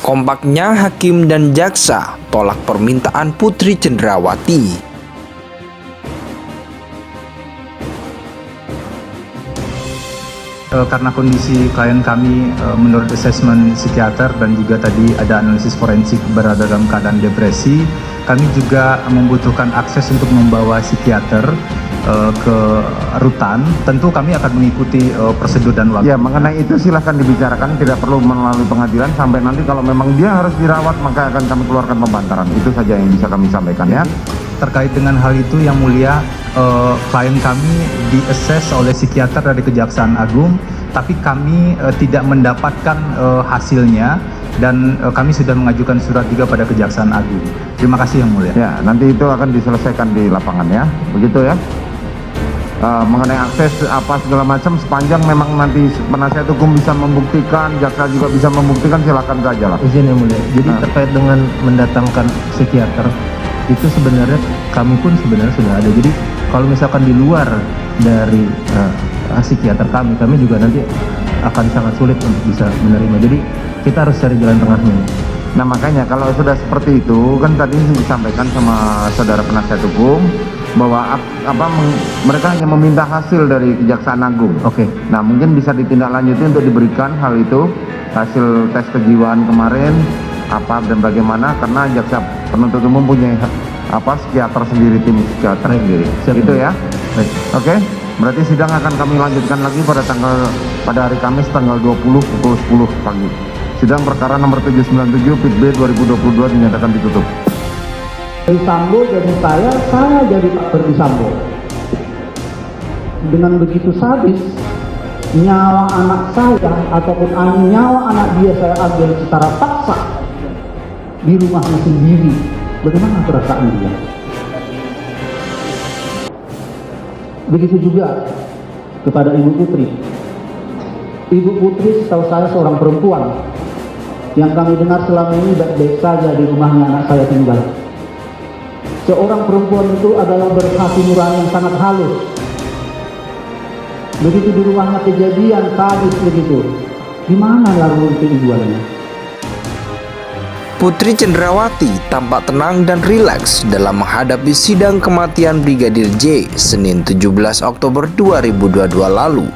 Kompaknya hakim dan jaksa tolak permintaan Putri Cenderawati. Karena kondisi klien kami menurut asesmen psikiater dan juga tadi ada analisis forensik berada dalam keadaan depresi, kami juga membutuhkan akses untuk membawa psikiater ke rutan. Tentu kami akan mengikuti prosedur dan waktu. Ya, mengenai itu silahkan dibicarakan, tidak perlu melalui pengadilan. Sampai nanti kalau memang dia harus dirawat, maka akan kami keluarkan pembantaran. Itu saja yang bisa kami sampaikan ya. Terkait dengan hal itu yang mulia, klien kami diakses oleh psikiater dari Kejaksaan Agung, tapi kami tidak mendapatkan hasilnya dan kami sudah mengajukan surat juga pada Kejaksaan Agung. Terima kasih yang mulia. Ya, nanti itu akan diselesaikan di lapangan ya, begitu ya. Mengenai akses apa segala macam, sepanjang memang nanti penasihat hukum bisa membuktikan, jaksa juga bisa membuktikan, silakan saja lah. Izin yang mulia. Jadi terkait dengan mendatangkan psikiater itu sebenarnya kami pun sebenarnya sudah ada. Jadi kalau misalkan di luar dari psikiater kami juga nanti akan sangat sulit untuk bisa menerima. Jadi kita harus cari jalan tengahnya. Nah makanya kalau sudah seperti itu kan tadi disampaikan sama saudara penasihat hukum bahwa mereka hanya meminta hasil dari Kejaksaan Agung. Oke. Nah mungkin bisa ditindaklanjuti untuk diberikan hal itu, hasil tes kejiwaan kemarin apa dan bagaimana, karena jaksa penuntut umum punya psikiater sendiri, tim psikiater sendiri. Itu ya. Baik. Oke. Berarti sidang akan kami lanjutkan lagi pada hari Kamis tanggal 20 pukul 10 pagi. Sidang perkara nomor 797 PIT B 2022 dinyatakan ditutup. Ferdi Sambo jadi saya jadi Pak Ferdi Sambo. Dengan begitu sadis, nyawa anak saya ataupun nyawa anak dia saya ambil secara paksa di rumahnya sendiri. Bagaimana perasaan dia? Begitu juga kepada Ibu Putri. Ibu Putri setahu saya seorang perempuan yang kami dengar selama ini baik-baik saja di rumahnya anak saya tinggal. Seorang perempuan itu adalah berhati nurani yang sangat halus. Begitu di rumahnya kejadian sadis begitu, gimana lalu keibuannya? Putri Cenderawati tampak tenang dan rileks dalam menghadapi sidang kematian Brigadir J Senin 17 Oktober 2022 lalu.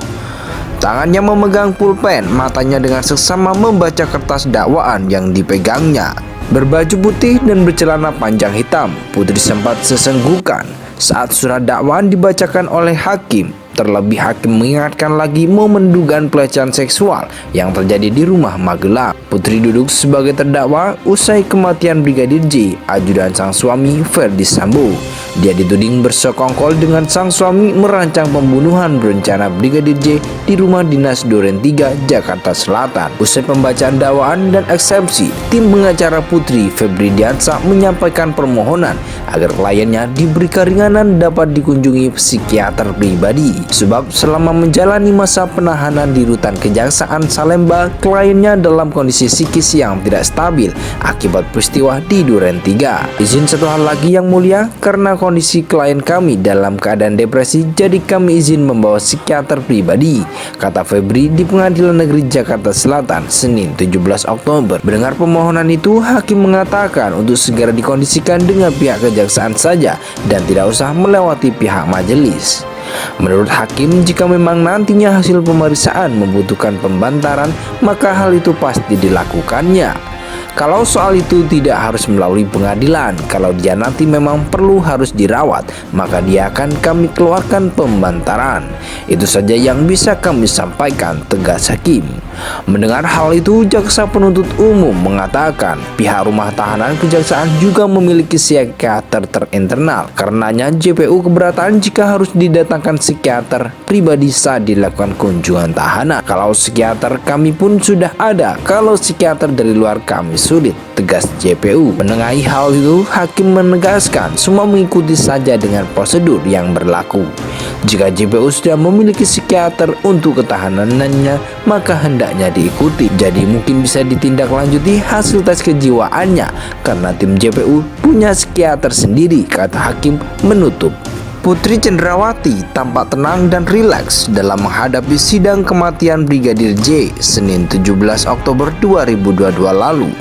Tangannya memegang pulpen, matanya dengan seksama membaca kertas dakwaan yang dipegangnya. Berbaju putih dan bercelana panjang hitam, Putri sempat sesenggukan saat surat dakwaan dibacakan oleh hakim. Terlebih hakim mengingatkan lagi momen dugaan pelecehan seksual yang terjadi di rumah Magelang. Putri duduk sebagai terdakwa usai kematian Brigadir J, ajudan sang suami Ferdi Sambo. Dia dituding bersekongkol dengan sang suami merancang pembunuhan berencana Brigadir J di rumah dinas Duren 3, Jakarta Selatan. Usai pembacaan dakwaan dan eksepsi, tim pengacara Putri Febridiansa menyampaikan permohonan agar kliennya diberi keringanan dapat dikunjungi psikiater pribadi. Sebab selama menjalani masa penahanan di rutan Kejaksaan Salemba, kliennya dalam kondisi psikis yang tidak stabil akibat peristiwa di Duren 3. Izin satu hal lagi yang mulia, karena kondisi klien kami dalam keadaan depresi, jadi kami izin membawa psikiater pribadi, kata Febri di Pengadilan Negeri Jakarta Selatan Senin 17 Oktober. Mendengar permohonan itu, hakim mengatakan untuk segera dikondisikan dengan pihak kejaksaan saja dan tidak usah melewati pihak majelis. Menurut hakim, jika memang nantinya hasil pemeriksaan membutuhkan pembantaran, maka hal itu pasti dilakukannya. Kalau soal itu tidak harus melalui pengadilan, kalau dia nanti memang perlu harus dirawat, maka dia akan kami keluarkan pembantaran. Itu saja yang bisa kami sampaikan, tegas hakim. Mendengar hal itu, jaksa penuntut umum mengatakan pihak rumah tahanan kejaksaan juga memiliki psikiater terinternal. Karenanya JPU keberatan jika harus didatangkan psikiater pribadi saat dilakukan kunjungan tahanan. Kalau psikiater kami pun sudah ada, kalau psikiater dari luar kami sulit, tegas JPU. Menengahi hal itu, hakim menegaskan semua mengikuti saja dengan prosedur yang berlaku. Jika JPU sudah memiliki psikiater untuk ketahanannya, maka hendaknya diikuti. Jadi mungkin bisa ditindaklanjuti hasil tes kejiwaannya karena tim JPU punya psikiater sendiri, kata hakim menutup. Putri Cenderawati tampak tenang dan rileks dalam menghadapi sidang kematian Brigadir J Senin 17 Oktober 2022 lalu.